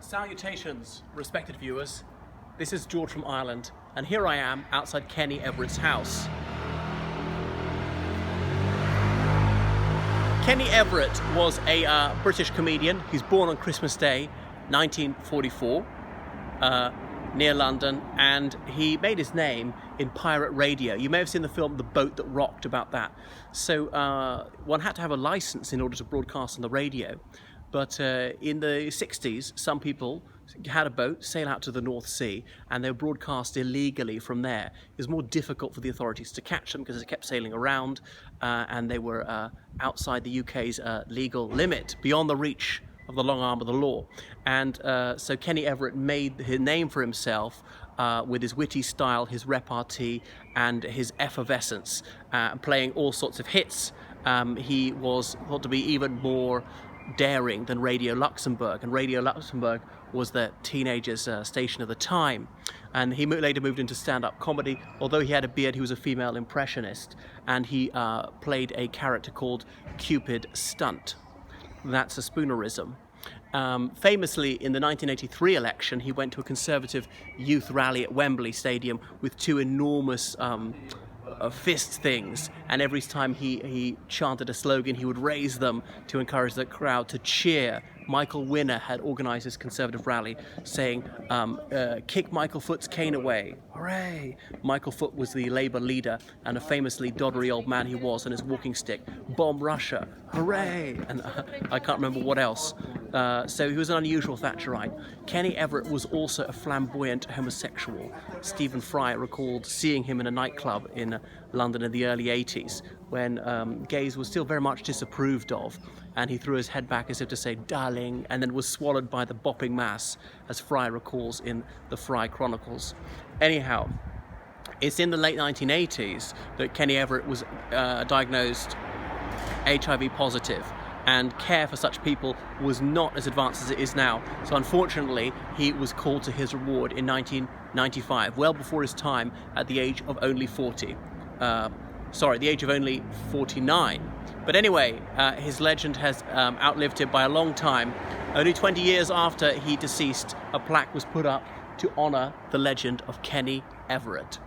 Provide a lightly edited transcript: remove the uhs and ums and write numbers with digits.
Salutations, respected viewers. This is George from Ireland, and here I am outside Kenny Everett's house. Kenny Everett was a British comedian. He's born on Christmas Day, 1944, near London, and he made his name in pirate radio. You may have seen the film The Boat That Rocked about that. So one had to have a license in order to broadcast on the radio. But in the 60s, some people had a boat, sail out to the North Sea, and they were broadcast illegally from there. It was more difficult for the authorities to catch them because they kept sailing around, and they were outside the UK's legal limit, beyond the reach of the long arm of the law. And so Kenny Everett made his name for himself with his witty style, his repartee, and his effervescence, playing all sorts of hits. He was thought to be even more daring than Radio Luxembourg, and Radio Luxembourg was the teenagers' station of the time. And he later moved into stand-up comedy. Although he had a beard, he was a female impressionist, and he played a character called Cupid Stunt. That's a spoonerism. Famously, in the 1983 election, he went to a Conservative youth rally at Wembley Stadium with two enormous fist things, and every time he chanted a slogan, he would raise them to encourage the crowd to cheer. Michael Winner had organised this Conservative rally saying, kick Michael Foot's cane away, hooray! Michael Foot was the Labour leader, and a famously doddery old man he was on his walking stick. Bomb Russia, hooray! And I can't remember what else. So he was an unusual Thatcherite. Kenny Everett was also a flamboyant homosexual. Stephen Fry recalled seeing him in a nightclub in London in the early 80s when gays were still very much disapproved of, and he threw his head back as if to say darling, and then was swallowed by the bopping mass, as Fry recalls in the Fry Chronicles. Anyhow, it's in the late 1980s that Kenny Everett was diagnosed HIV positive, and care for such people was not as advanced as it is now. So unfortunately, he was called to his reward in 1995, well before his time, at the age of only 49. But anyway, his legend has outlived him by a long time. Only 20 years after he deceased, a plaque was put up to honour the legend of Kenny Everett.